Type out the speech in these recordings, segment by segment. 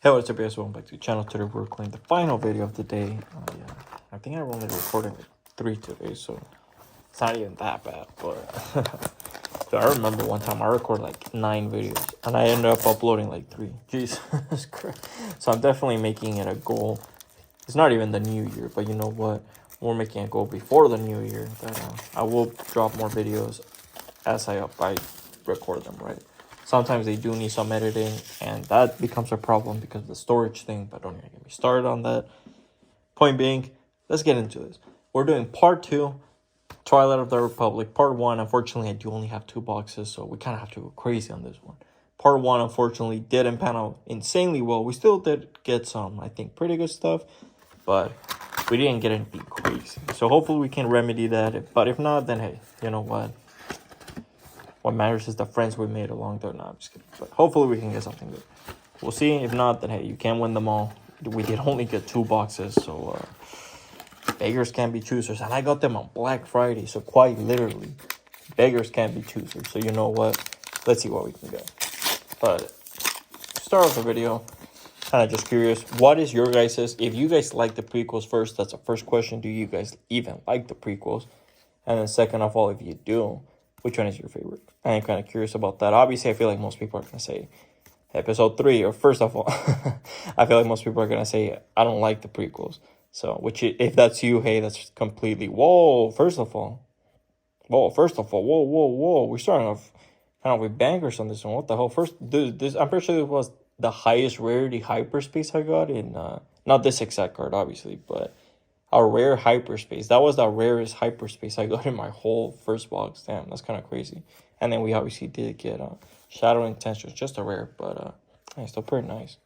Hey, what's up guys, welcome back to the channel. Today we're recording the final video of the day. Yeah, I think I only recorded like 3 today, so it's not even that bad, but so I remember one time I recorded like 9 videos and I ended up uploading like 3. Jesus Christ. So I'm definitely making it a goal. It's not even the new year, but you know what, we're making a goal before the new year that I will drop more videos as I record them, right? Sometimes they do need some editing, and that becomes a problem because of the storage thing, but don't even get me started on that. Point being, let's get into this. We're doing part 2, Twilight of the Republic. Part 1, unfortunately, I do only have 2 boxes, so we kind of have to go crazy on this one. Part 1, unfortunately, didn't pan out insanely well. We still did get some, I think, pretty good stuff, but we didn't get anything crazy. So hopefully we can remedy that, but if not, then hey, you know what? What matters is the friends we made along there. No, I'm just kidding. But hopefully we can get something good. We'll see. If not, then hey, you can't win them all. We did only get 2 boxes, so beggars can't be choosers. And I got them on Black Friday, so quite literally, beggars can't be choosers. So you know what? Let's see what we can get. But to start off the video, kind of just curious, what is your guys's? If you guys like the prequels first, that's the first question. Do you guys even like the prequels? And then second of all, if you do, which one is your favorite? I'm kind of curious about that. Obviously, I feel like most people are going to say episode 3. Or first of all, I feel like most people are going to say, I don't like the prequels. So, which if that's you, hey, that's completely, whoa, first of all, whoa. We're starting off kind of with bangers on this one. What the hell? First, this I'm pretty sure it was the highest rarity hyperspace I got in, not this exact card, obviously, but a rare hyperspace. That was the rarest hyperspace I got in my whole first box. Damn, that's kind of crazy. And then we obviously did get Shadow Intentions, just a rare, but it's still pretty nice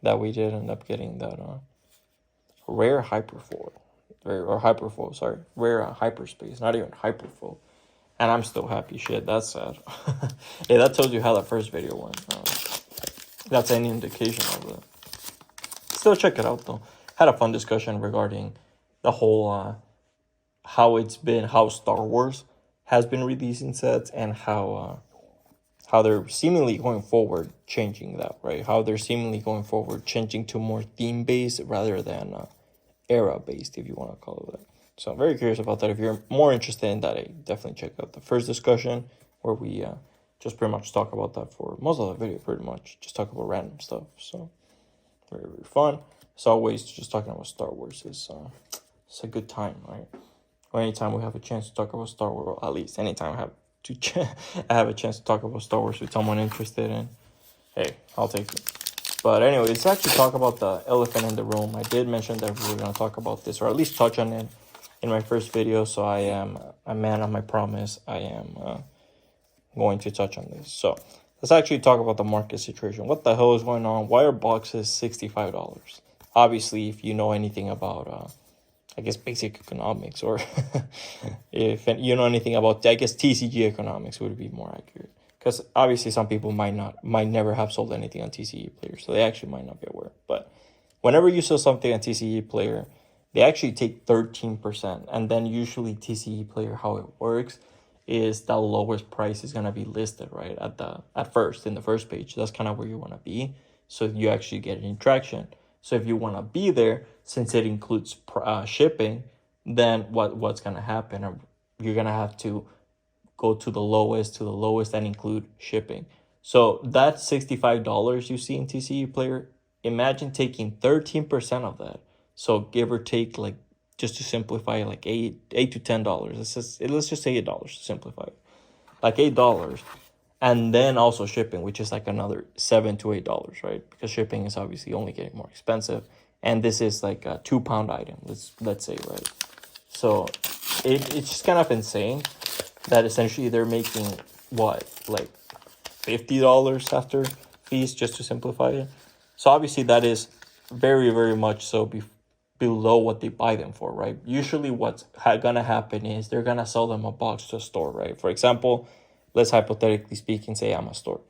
that we did end up getting that rare hyperfoil. Rare hyperspace, not even hyperfoil. And I'm still happy. Shit, that's sad. Yeah, that tells you how the first video went. That's any indication of it. Still check it out though. Had a fun discussion regarding the whole how Star Wars has been releasing sets and how they're seemingly going forward changing that, right? How they're seemingly going forward changing to more theme based rather than era based, if you want to call it that. So I'm very curious about that. If you're more interested in that, definitely check out the first discussion where we just pretty much talk about that for most of the video. Pretty much just talk about random stuff. So very, very fun. As always, just talking about Star Wars is it's a good time, right? Or anytime we have a chance to talk about Star Wars, or at least anytime I have a chance to talk about Star Wars with someone interested in, hey, I'll take it. But anyway, let's actually talk about the elephant in the room. I did mention that we were going to talk about this, or at least touch on it in my first video, so I am a man of my promise. I am going to touch on this. So let's actually talk about the market situation. What the hell is going on? Why are boxes $65? Obviously, if you know anything about, I guess, basic economics, or if you know anything about, I guess, TCG economics would be more accurate. Because obviously some people might never have sold anything on TCG Player, so they actually might not be aware. But whenever you sell something on TCG Player, they actually take 13%. And then usually TCG Player, how it works is the lowest price is going to be listed, right, at first, in the first page. That's kind of where you want to be, so you actually get an interaction. So if you want to be there, since it includes shipping, then what's going to happen? You're going to have to go to the lowest and include shipping. So that $65 you see in TCG Player, imagine taking 13% of that. So give or take, like, just to simplify, like $8 to $10. Let's just say $8 to simplify it. Like $8. And then also shipping, which is like another $7 to $8, right? Because shipping is obviously only getting more expensive. And this is like a 2-pound item, let's say, right? So it's just kind of insane that essentially they're making what, like $50 after fees, just to simplify it. So obviously that is very, very much so below what they buy them for, right? Usually what's gonna happen is they're gonna sell them a box to a store, right? For example, let's hypothetically speaking say I'm a store.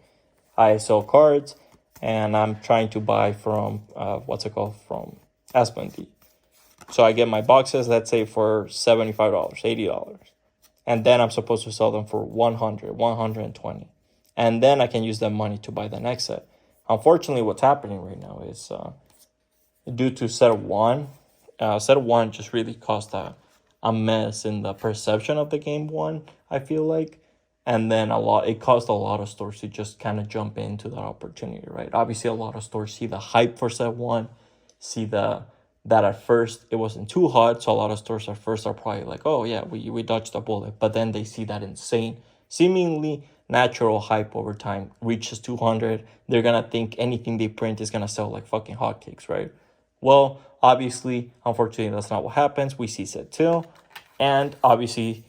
I sell cards and I'm trying to buy from from Aspendi. So I get my boxes, let's say, for $75, $80. And then I'm supposed to sell them for $100, $120. And then I can use that money to buy the next set. unfortunately, what's happening right now is due to set one. Set one just really caused a mess in the perception of the game one, I feel like. And then it caused a lot of stores to just kind of jump into that opportunity, right? Obviously, a lot of stores see the hype for set one, see that at first it wasn't too hot. So a lot of stores at first are probably like, oh yeah, we dodged a bullet. But then they see that insane, seemingly natural hype over time reaches 200. They're gonna think anything they print is gonna sell like fucking hotcakes, right? Well, obviously, unfortunately, that's not what happens. We see set two, and obviously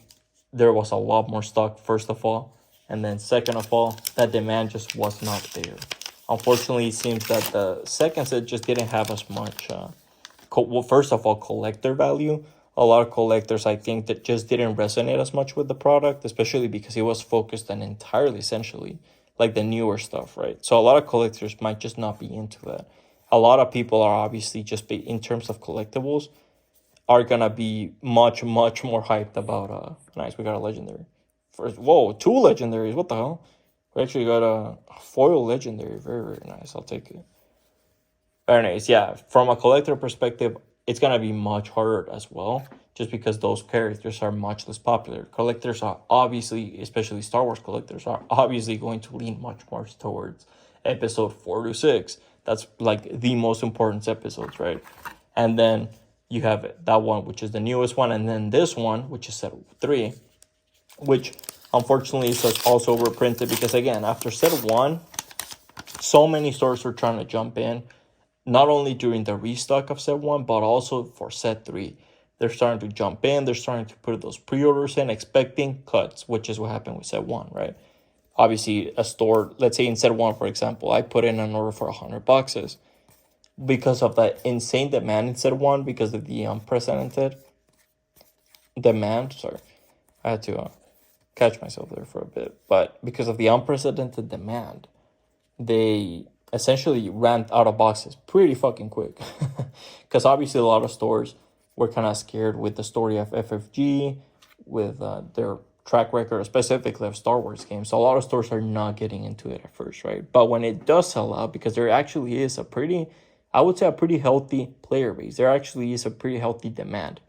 there was a lot more stock, first of all, and then second of all, that demand just was not there. Unfortunately, it seems that the second set just didn't have as much, well, first of all, collector value. A lot of collectors, I think, that just didn't resonate as much with the product, especially because it was focused on entirely, essentially, like the newer stuff, right? So a lot of collectors might just not be into that. A lot of people are obviously just in terms of collectibles, are gonna be much more hyped about nice, we got a legendary. First, whoa, two legendaries, what the hell? We actually got a foil legendary, very nice, I'll take it. Very nice, yeah, from a collector perspective, it's gonna be much harder as well, just because those characters are much less popular. Collectors are obviously, especially Star Wars collectors, are obviously going to lean much more towards episode 4 to 6. That's like the most important episodes, right? And then you have that one, which is the newest one, and then this one, which is set 3, which unfortunately is also reprinted because, again, after set 1, so many stores were trying to jump in, not only during the restock of set 1, but also for set 3. They're starting to jump in, they're starting to put those pre-orders in, expecting cuts, which is what happened with set 1, right? Obviously, a store, let's say in set 1, for example, I put in an order for 100 boxes. Because of the insane demand in set 1, because of the unprecedented demand, sorry, I had to catch myself there for a bit, but because of the unprecedented demand, they essentially ran out of boxes pretty fucking quick. Because obviously a lot of stores were kind of scared with the story of FFG, with their track record, specifically of Star Wars games. So a lot of stores are not getting into it at first, right? But when it does sell out, because there actually is a pretty, I would say a pretty healthy player base, there actually is a pretty healthy demand.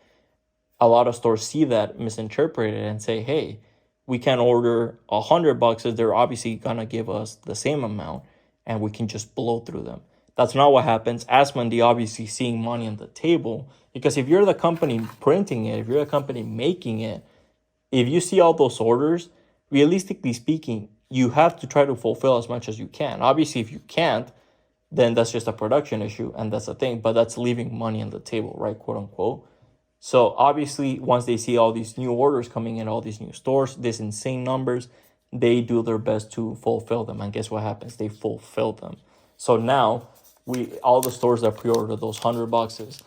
A lot of stores see that, misinterpret it, and say, hey, we can order 100 boxes. They're obviously going to give us the same amount, and we can just blow through them. That's not what happens. Asmodee obviously seeing money on the table, because if you're the company printing it, if you're the company making it, if you see all those orders, realistically speaking, you have to try to fulfill as much as you can. Obviously, if you can't, then that's just a production issue, and that's the thing. But that's leaving money on the table, right, quote unquote. So obviously, once they see all these new orders coming in, all these new stores, these insane numbers, they do their best to fulfill them. And guess what happens? They fulfill them. So now, all the stores that pre-ordered those 100 boxes,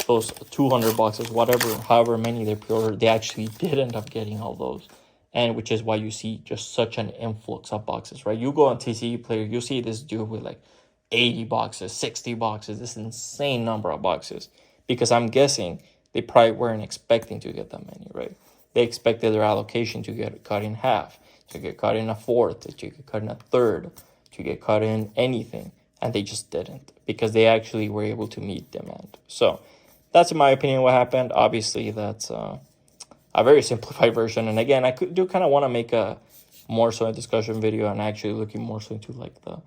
those 200 boxes, whatever, however many they pre-ordered, they actually did end up getting all those. And which is why you see just such an influx of boxes, right? You go on TCE Player, you see this dude with like 80 boxes, 60 boxes, this insane number of boxes. Because I'm guessing they probably weren't expecting to get that many, right? They expected their allocation to get cut in half, to get cut in a fourth, to get cut in a third, to get cut in anything. And they just didn't, because they actually were able to meet demand. So that's, in my opinion, what happened. Obviously, that's a very simplified version. And again, I do kind of want to make a more so a discussion video and actually looking more so into like the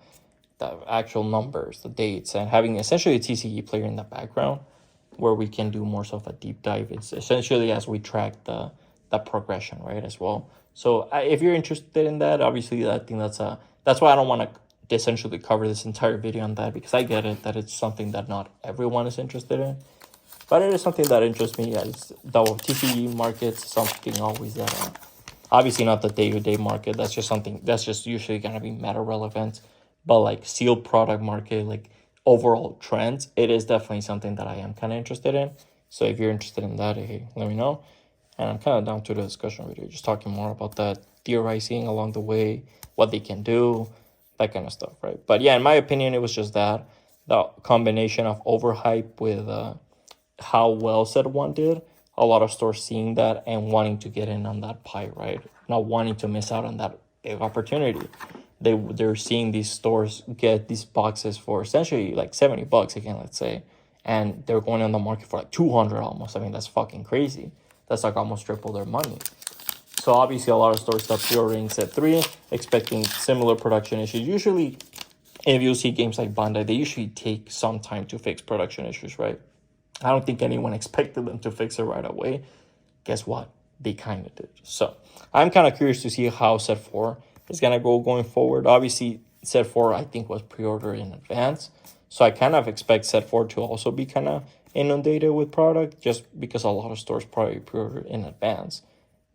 actual numbers, the dates, and having essentially a TCE player in the background where we can do more so of a deep dive. It's essentially as we track the progression, right, as well. So if you're interested in that, obviously I think that's why I don't want to essentially cover this entire video on that, because I get it that it's something that not everyone is interested in, but it is something that interests me. As the TCE market's something always that obviously not the day-to-day market. That's just something that's just usually gonna be meta relevant, but like sealed product market, like overall trends, it is definitely something that I am kind of interested in. So if you're interested in that, hey, let me know. And I'm kind of down to the discussion video, just talking more about that, theorizing along the way, what they can do, that kind of stuff, right? But yeah, in my opinion, it was just that, the combination of overhype with how well set one did, a lot of stores seeing that and wanting to get in on that pie, right? Not wanting to miss out on that big opportunity. they're seeing these stores get these boxes for essentially like $70 again, let's say, and they're going on the market for like 200 almost. I mean, that's fucking crazy. That's like almost triple their money. So obviously, a lot of stores start pre-ordering set 3, expecting similar production issues. Usually, if you see games like Bandai, they usually take some time to fix production issues, right? I don't think anyone expected them to fix it right away. Guess what? They kind of did. So I'm kind of curious to see how set 4 is going to go going forward. Obviously, set 4, I think, was pre-ordered in advance. So I kind of expect set 4 to also be kind of inundated with product, just because a lot of stores probably pre-ordered in advance.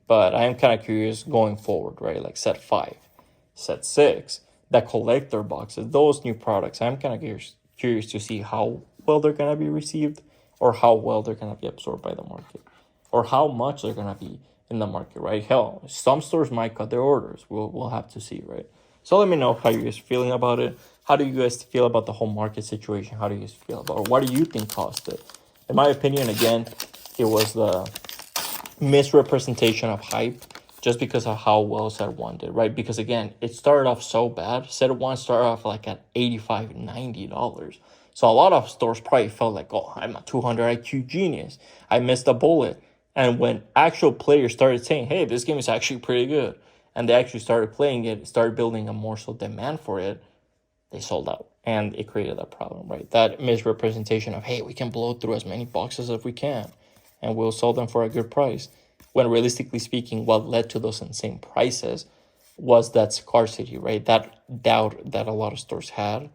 But I am kind of curious going forward, right? Like set 5, set 6, that collector boxes, those new products. I'm kind of curious to see how well they're going to be received, or how well they're going to be absorbed by the market, or how much they're going to be in the market, right? Hell, some stores might cut their orders. We'll have to see, right? So let me know how you guys feeling about it. How do you guys feel about the whole market situation? How do you guys feel about it? What do you think caused it? In my opinion, again, it was the misrepresentation of hype, just because of how well set 1 did, right? Because again, it started off so bad. Set 1 started off like at $85, $90. So a lot of stores probably felt like, oh, I'm a 200 IQ genius. I missed a bullet. And when actual players started saying, hey, this game is actually pretty good, and they actually started playing it, started building a more so demand for it, they sold out. And it created that problem, right? That misrepresentation of, hey, we can blow through as many boxes as we can, and we'll sell them for a good price. When realistically speaking, what led to those insane prices was that scarcity, right? That doubt that a lot of stores had,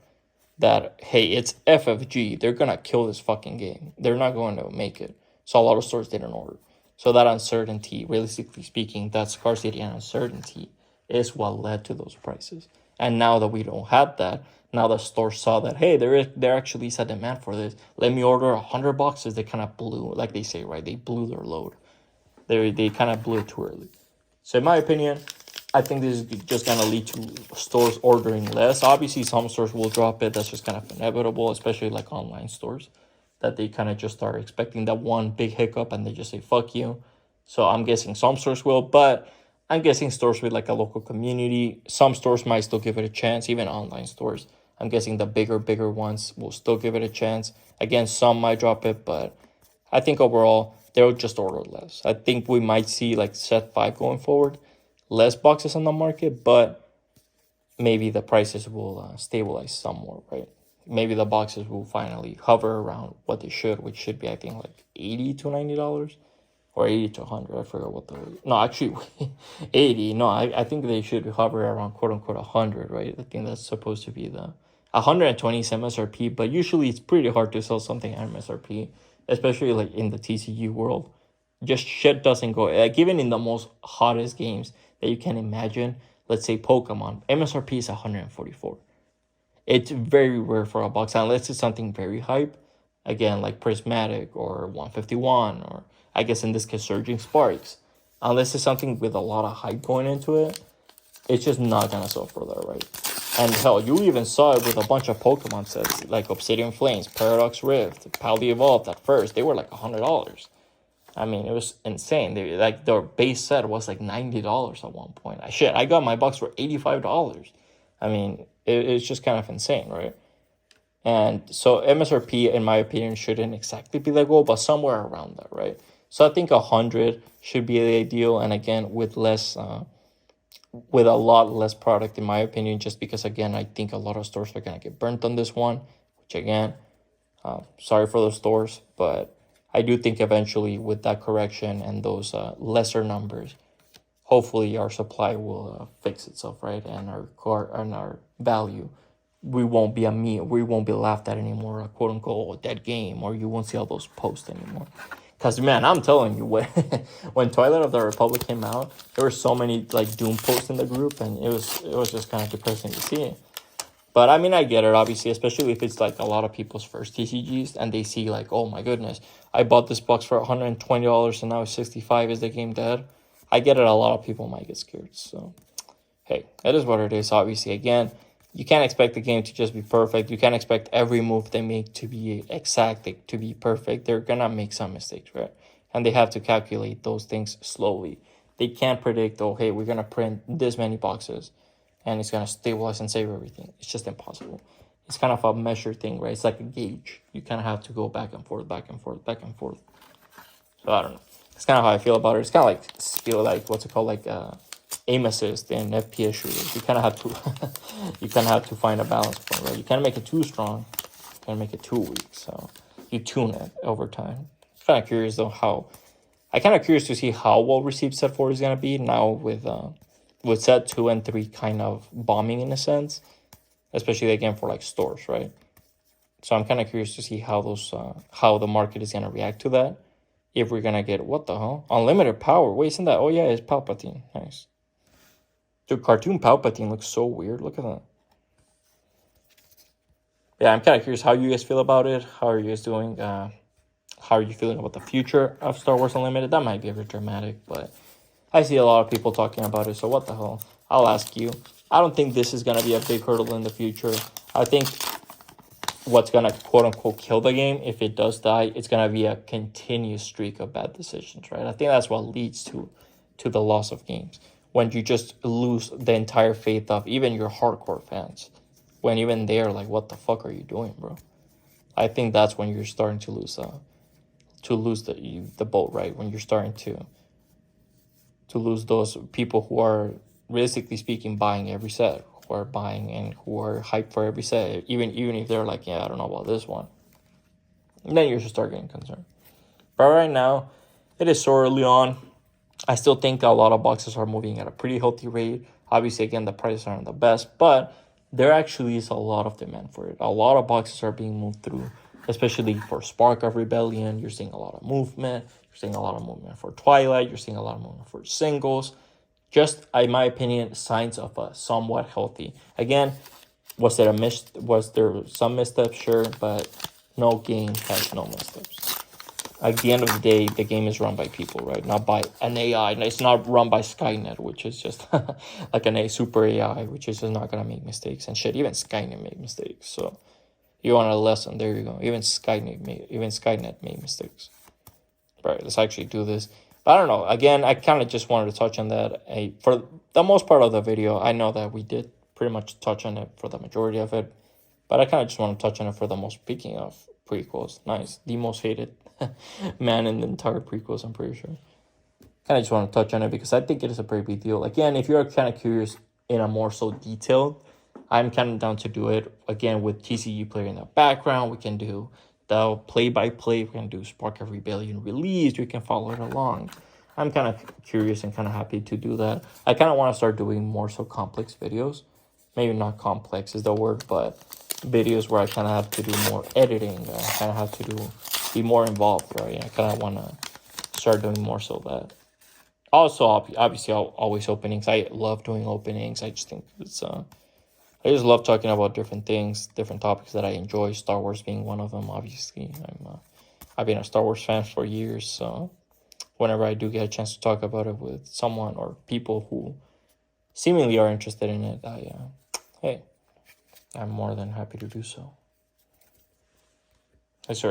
that, hey, it's FFG, they're going to kill this fucking game. They're not going to make it. So a lot of stores didn't order. So that uncertainty, realistically speaking, that scarcity and uncertainty is what led to those prices. And now that we don't have that, now the store saw that, hey, there actually is a demand for this. Let me order 100 boxes. They kind of blew, like they say, right? They blew their load. They kind of blew it too early. So in my opinion, I think this is just going to lead to stores ordering less. Obviously, some stores will drop it. That's just kind of inevitable, especially like online stores, that they kind of just start expecting that one big hiccup and they just say, fuck you. So I'm guessing some stores will, but I'm guessing stores with like a local community, some stores might still give it a chance, even online stores. I'm guessing the bigger ones will still give it a chance. Again, some might drop it, but I think overall, they'll just order less. I think we might see like set 5 going forward, less boxes on the market, but maybe the prices will stabilize some more, right? Maybe the boxes will finally hover around what they should, which should be, I think, like $80 to $90 or 80 to 100. I forgot what no, actually 80. No, I think they should hover around quote unquote 100, right? I think that's supposed to be the 120 is MSRP, but usually it's pretty hard to sell something at MSRP, especially like in the TCG world. Just shit doesn't go, like even in the most hottest games that you can imagine, let's say Pokemon, MSRP is 144. It's very rare for a box, unless it's something very hype, again, like Prismatic or 151, or I guess in this case, Surging Sparks. Unless it's something with a lot of hype going into it, it's just not gonna sell for that, right? And hell, you even saw it with a bunch of Pokemon sets, like Obsidian Flames, Paradox Rift, Pally Evolved at first. They were like $100. I mean, it was insane. Like their base set was like $90 at one point. I got my box for $85. I mean, it's just kind of insane, right? And so MSRP, in my opinion, shouldn't exactly be the goal, but somewhere around that, right? So I think 100 should be the ideal, and again, with a lot less product, in my opinion, just because, again, I think a lot of stores are gonna get burnt on this one, which again, sorry for those stores, but I do think eventually with that correction and those lesser numbers, hopefully our supply will fix itself, right? And our value, we won't be laughed at anymore, a quote unquote dead game, or you won't see all those posts anymore. Because man, I'm telling you, when Twilight of the Republic came out, there were so many like doom posts in the group, and it was just kind of depressing to see. But I mean, I get it, obviously, especially if it's like a lot of people's first TCGs and they see like, oh my goodness, I bought this box for $120 and now it's $65. Is the game dead? I get it. A lot of people might get scared. So, hey, that is what it is. Obviously, again, you can't expect the game to just be perfect. You can't expect every move they make to be exact, to be perfect. They're going to make some mistakes, right? And they have to calculate those things slowly. They can't predict, oh, hey, we're going to print this many boxes and it's gonna stabilize and save everything. It's just impossible. It's kind of a measured thing, right? It's like a gauge. You kind of have to go back and forth, back and forth, back and forth. So I don't know. It's kind of how I feel about it. It's kind of like feel like what's it called, like aim assist in FPS shooters. You kind of have to you kind of have to find a balance point, right? You can't make it too strong. You can't make it too weak. So you tune it over time. I'm kind of curious though I'm kind of curious to see how well received set 4 is gonna be now with set 2 and 3 kind of bombing in a sense, especially again for like stores, right? So I'm kind of curious to see how how the market is gonna react to that. If we're gonna get, what the hell, unlimited power. Wait, isn't that? Oh yeah, it's Palpatine. Nice. Dude, cartoon Palpatine looks so weird. Look at that. Yeah, I'm kind of curious how you guys feel about it. How are you guys doing? How are you feeling about the future of Star Wars Unlimited? That might be a bit dramatic, but I see a lot of people talking about it. So what the hell? I'll ask you. I don't think this is gonna be a big hurdle in the future. I think what's gonna quote unquote kill the game, if it does die, it's gonna be a continuous streak of bad decisions, right? I think that's what leads to the loss of games. When you just lose the entire faith of even your hardcore fans. When even they're like, what the fuck are you doing, bro? I think that's when you're starting to lose the boat, right? When you're starting to lose those people who are, realistically speaking, buying every set, who are buying and who are hyped for every set, even if they're like, yeah, I don't know about this one. And then you should start getting concerned. But right now, it is so early on. I still think a lot of boxes are moving at a pretty healthy rate. Obviously, again, the prices aren't the best, but there actually is a lot of demand for it. A lot of boxes are being moved through, especially for Spark of Rebellion. You're seeing a lot of movement. You're seeing a lot of movement for Twilight. You're seeing a lot of movement for singles. Just, in my opinion, signs of a somewhat healthy. Again, was there some missteps? Sure, but no game has no missteps. At the end of the day, the game is run by people, right? Not by an AI. It's not run by Skynet, which is just like super AI, which is just not gonna make mistakes and shit. Even Skynet made mistakes. So you want a lesson? There you go. Even Skynet made mistakes. Right. Let's actually do this. But I don't know. Again, I kind of just wanted to touch on that. For the most part of the video, I know that we did pretty much touch on it for the majority of it, but I kind of just want to touch on it for the most. Speaking of prequels, nice, the most hated man in the entire prequels, I'm pretty sure. Kind of just want to touch on it because I think it is a pretty big deal. Again, if you're kind of curious in a more so detailed, I'm kind of down to do it. Again, with TCG player in the background, we can do the play-by-play. We can do Spark of Rebellion released. We can follow it along. I'm kind of curious and kind of happy to do that. I kind of want to start doing more so complex videos. Maybe not complex is the word, but videos where I kind of have to do more editing. I kind of have to be more involved, right? I kind of want to start doing more so that. Also, obviously, always openings. I love doing openings. I just think it's I just love talking about different things, different topics that I enjoy. Star Wars being one of them. Obviously, I've been a Star Wars fan for years, so whenever I do get a chance to talk about it with someone or people who seemingly are interested in it, I'm more than happy to do so. It's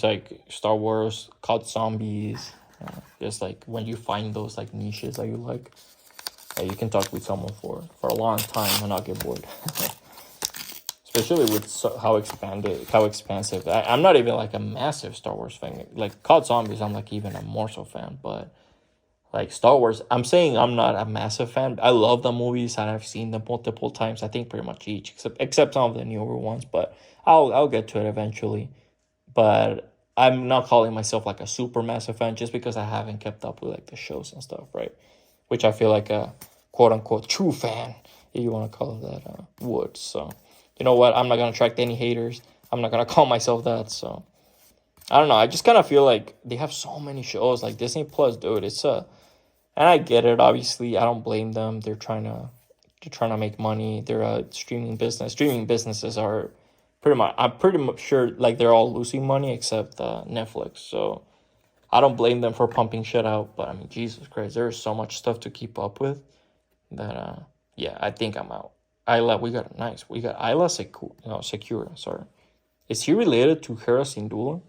like Star Wars, COD Zombies. Just like when you find those like niches that you like, you can talk with someone for a long time and not get bored. Especially with how expansive. I'm not even like a massive Star Wars fan. Like COD Zombies, I'm like even a more so fan. But like Star Wars, I'm saying I'm not a massive fan. I love the movies and I've seen them multiple times. I think pretty much each, except some of the newer ones. But I'll get to it eventually. But I'm not calling myself like a super massive fan just because I haven't kept up with like the shows and stuff, right? Which I feel like a quote unquote true fan, if you want to call it that, would. So you know what? I'm not gonna attract any haters. I'm not gonna call myself that. So I don't know. I just kind of feel like they have so many shows like Disney Plus, dude. It's and I get it. Obviously, I don't blame them. They're trying to make money. They're a streaming business. Streaming businesses are I'm pretty much sure like they're all losing money except Netflix. So I don't blame them for pumping shit out. But I mean, Jesus Christ, there's so much stuff to keep up with that. Yeah, I think I'm out. We got Isla Secura. Sorry, is he related to Hera Syndulla?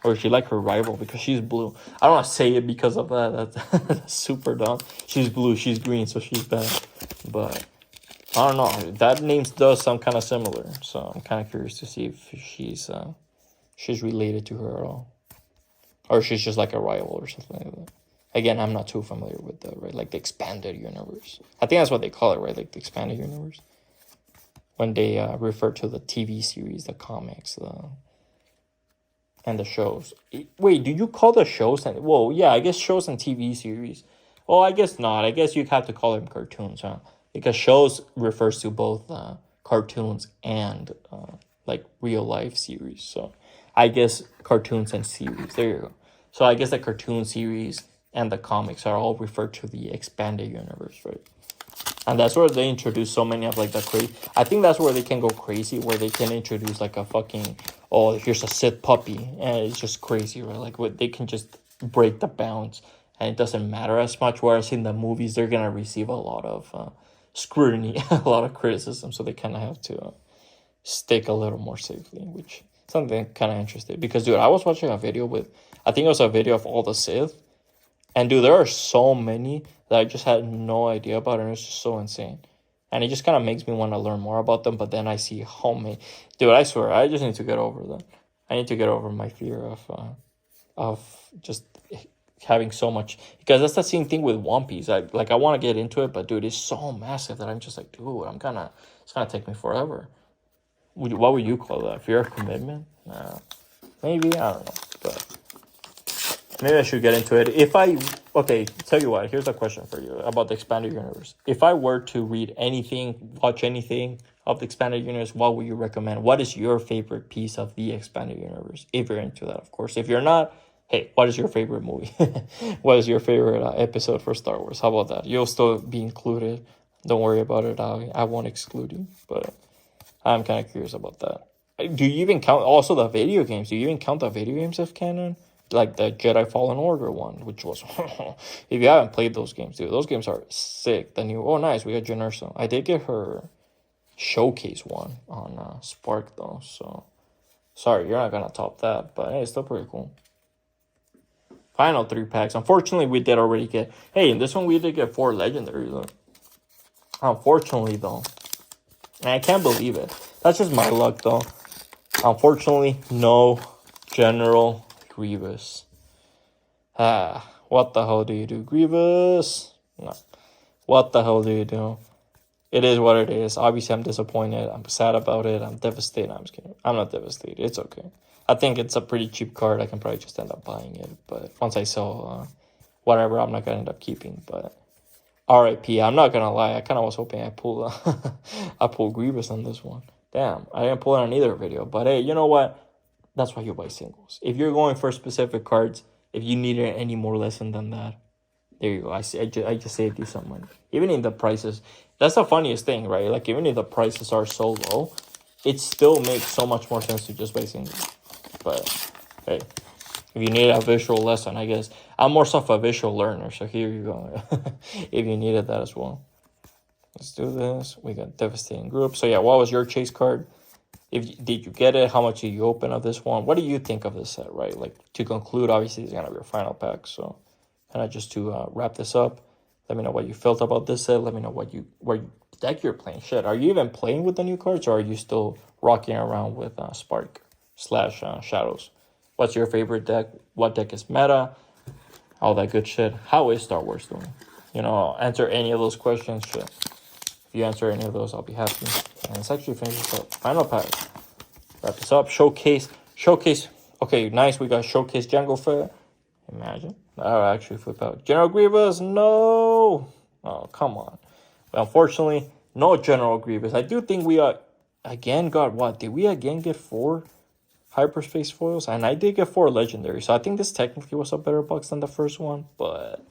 Or is she like her rival because she's blue? I don't want to say it because of that. That's super dumb. She's blue, she's green, so she's bad. But I don't know. That name does sound kind of similar, so I'm kind of curious to see if she's related to her at all, or she's just like a rival or something like that. Again, I'm not too familiar with the right, like the expanded universe. I think that's what they call it, right? Like the expanded universe, when they refer to the TV series, the comics, and the shows. Wait, do you call the shows and well, yeah, I guess shows and TV series. Well, I guess not. I guess you'd have to call them cartoons, huh? Because shows refers to both cartoons and like real life series. So I guess cartoons and series. There you go. So I guess the cartoon series and the comics are all referred to the expanded universe, right? And that's where they introduce so many of like the crazy. I think that's where they can go crazy, where they can introduce like a fucking, oh, here's a Sith puppy, and it's just crazy, right? Like what they can just break the bounds, and it doesn't matter as much. Whereas in the movies, they're gonna receive a lot of scrutiny, a lot of criticism, so they kind of have to stick a little more safely, which something kind of interesting. Because dude, I was watching a video with, I think it was a video of all the Sith. And dude, there are so many that I just had no idea about, and it's just so insane. And it just kind of makes me want to learn more about them. But then I see how many, dude. I swear, I just need to get over that. I need to get over my fear of just having so much, because that's the same thing with One Piece. I want to get into it, but dude, it's so massive that I'm just like, dude, it's gonna take me forever. What would you call that? Fear of commitment? Maybe, I don't know, but. Maybe I should get into it. Okay, tell you what, here's a question for you about the expanded universe. If I were to read anything, watch anything of the expanded universe, what would you recommend? What is your favorite piece of the expanded universe? If you're into that, of course. If you're not, hey, what is your favorite movie? What is your favorite episode for Star Wars? How about that? You'll still be included. Don't worry about it. I won't exclude you, but I'm kind of curious about that. Do you even count also the video games? Do you even count the video games as canon? Like the Jedi Fallen Order one, which was, if you haven't played those games, dude, those games are sick. The new, oh nice, we got Jen Erso. I did get her showcase one on Spark though, so sorry, you're not gonna top that, but hey, it's still pretty cool. Final 3 packs. Unfortunately, we did already get, hey, in this one we did get 4 legendaries though. Unfortunately though, and I can't believe it. That's just my luck though. Unfortunately, no General Grievous. What the hell do you do, Grievous? No. What the hell do you do? It is what it is. Obviously, I'm disappointed. I'm sad about it. I'm devastated. I'm just kidding. I'm not devastated. It's okay. I think it's a pretty cheap card. I can probably just end up buying it. But once I sell whatever, I'm not going to end up keeping. But RIP. I'm not going to lie. I kind of was hoping I pull Grievous on this one. Damn. I didn't pull it on either video. But hey, you know what? That's why you buy singles. If you're going for specific cards, if you need any more lesson than that, there you go. I just saved you some money. Even in the prices, that's the funniest thing, right? Like even if the prices are so low, it still makes so much more sense to just buy singles. But hey, if you need a visual lesson, I guess I'm more so a visual learner. So here you go. If you needed that as well, let's do this. We got Devastating Group. So yeah, what was your chase card? Did you get it? How much did you open of this one? What do you think of this set, right? Like, to conclude, obviously, it's going to be your final pack. So, kind of just to wrap this up, let me know what you felt about this set. Let me know what deck you're playing. Shit, are you even playing with the new cards, or are you still rocking around with Spark / Shadows? What's your favorite deck? What deck is meta? All that good shit. How is Star Wars doing? You know, answer any of those questions. Shit. If you answer any of those, I'll be happy. And let's actually finish this up. Final pack. Wrap this up. Showcase. Okay, nice. We got Showcase Jango Fett. Imagine. That'll actually flip out. General Grievous, no. Oh, come on. But unfortunately, no General Grievous. I do think we again got what? Did we again get 4 hyperspace foils? And I did get 4 legendary. So I think this technically was a better box than the first one. But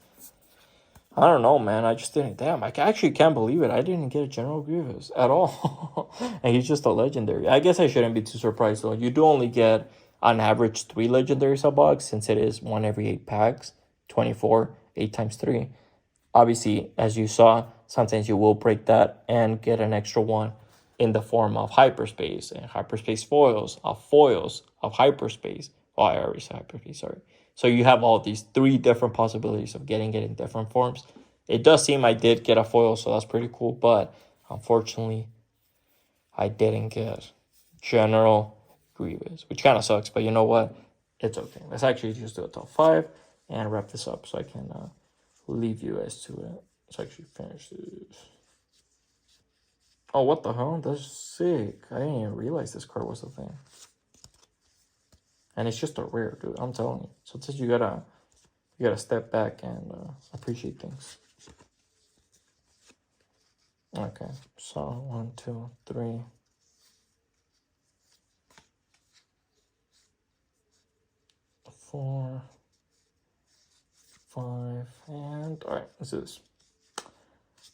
I don't know, man. I just didn't. Damn, I actually can't believe it. I didn't get a General Grievous at all. And he's just a legendary. I guess I shouldn't be too surprised, though. You do only get, on average, 3 legendaries a box, since it is 1 every 8 packs. 24, 8 times 3. Obviously, as you saw, sometimes you will break that and get an extra one in the form of hyperspace and hyperspace foils of hyperspace. Oh, I already said hyperspace, sorry. So you have all these 3 different possibilities of getting it in different forms. It does seem I did get a foil, so that's pretty cool. But Unfortunately, I didn't get General Grievous, which kind of sucks, but you know what? It's okay. Let's actually just do a top 5 and wrap this up so I can leave you guys to it. Let's actually finish this. Oh, what the hell? That's sick. I didn't even realize this card was a thing. And it's just a rare, dude. I'm telling you. So it's just you gotta step back and appreciate things. Okay, so 1, 2, 3. 4, 5, and all right, this is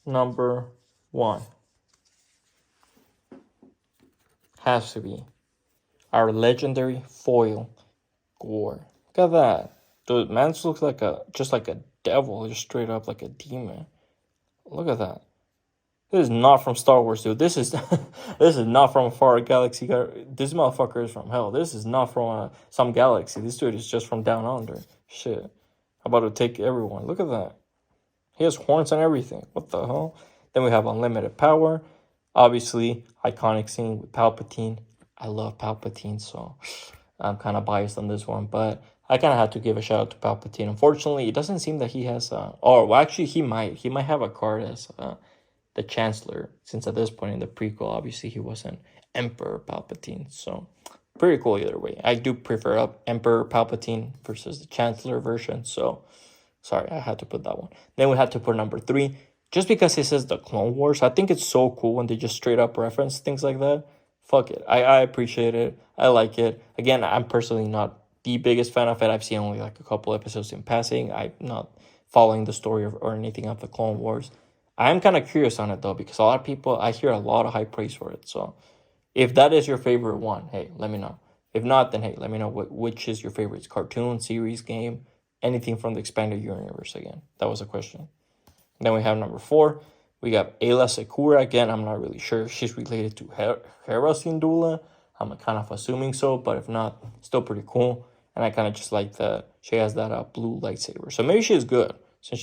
number 1. Has to be our legendary foil Gore. Look at that, dude. Man looks like just like a devil, just straight up like a demon. Look at that. This is not from Star Wars, dude. This is this is not from a far galaxy. This motherfucker is from hell. This is not from some galaxy. This dude is just from down under. Shit. I'm about to take everyone. Look at that. He has horns and everything. What the hell? Then we have unlimited power. Obviously, iconic scene with Palpatine. I love Palpatine, so I'm kind of biased on this one. But I kind of had to give a shout out to Palpatine. Unfortunately, it doesn't seem that he has... well, actually, he might. He might have a card as... the Chancellor, since at this point in the prequel, obviously he wasn't Emperor Palpatine. So pretty cool either way. I do prefer Emperor Palpatine versus the Chancellor version. So sorry, I had to put that one. Then we had to put number 3, just because it says the Clone Wars. I think it's so cool when they just straight up reference things like that. Fuck it. I appreciate it. I like it. Again, I'm personally not the biggest fan of it. I've seen only like a couple episodes in passing. I'm not following the story or anything of the Clone Wars. I am kind of curious on it though, because a lot of people, I hear a lot of high praise for it. So if that is your favorite one, hey, let me know. If not, then hey, let me know which is your favorite cartoon, series, game, anything from the expanded universe again. That was a question. Then we have number 4. We got Ayla Secura. Again, I'm not really sure if she's related to Hera Syndulla. I'm kind of assuming so, but if not, still pretty cool. And I kind of just like that she has that blue lightsaber. So maybe she's good.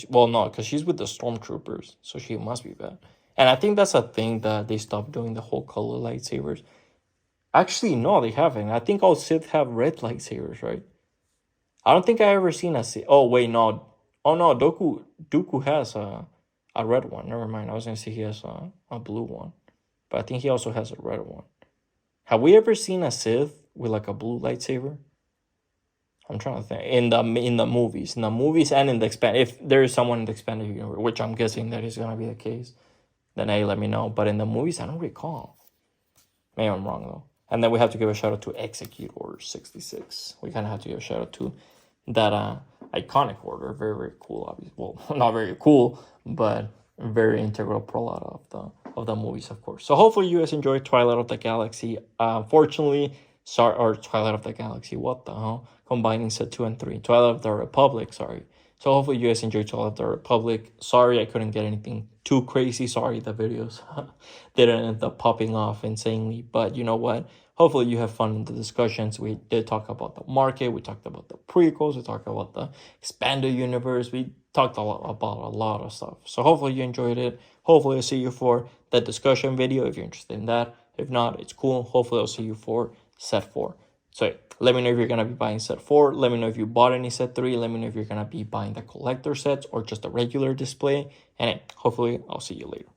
Well, no, because she's with the stormtroopers, so she must be bad. And I think that's a thing that they stopped doing, the whole color lightsabers. Actually, no, they haven't. I think all Sith have red lightsabers, right? I don't think I ever seen a Sith. Oh, wait, no. Oh, no, Dooku has a red one. Never mind. I was going to say he has a blue one. But I think he also has a red one. Have we ever seen a Sith with like a blue lightsaber? I'm trying to think. In the movies. In the movies and in the expanded. If there is someone in the expanded universe, which I'm guessing that is going to be the case, then hey, let me know. But in the movies, I don't recall. Maybe I'm wrong, though. And then we have to give a shout out to Execute Order 66. We kind of have to give a shout out to that iconic order. Very, very cool, obviously. Well, not very cool, but very integral plot of the movies, of course. So hopefully you guys enjoyed Twilight of the Galaxy. Unfortunately, or Twilight of the Galaxy, what the hell? Combining set 2 and 3. Twilight of the Republic, sorry. So hopefully you guys enjoyed Twilight of the Republic. Sorry I couldn't get anything too crazy. Sorry the videos didn't end up popping off insanely. But you know what? Hopefully you have fun in the discussions. We did talk about the market. We talked about the prequels. We talked about the expanded universe. We talked about a lot of stuff. So hopefully you enjoyed it. Hopefully I'll see you for that discussion video if you're interested in that. If not, it's cool. Hopefully I'll see you for set 4. So let me know if you're going to be buying set 4. Let me know if you bought any set 3. Let me know if you're going to be buying the collector sets or just a regular display. And hopefully I'll see you later.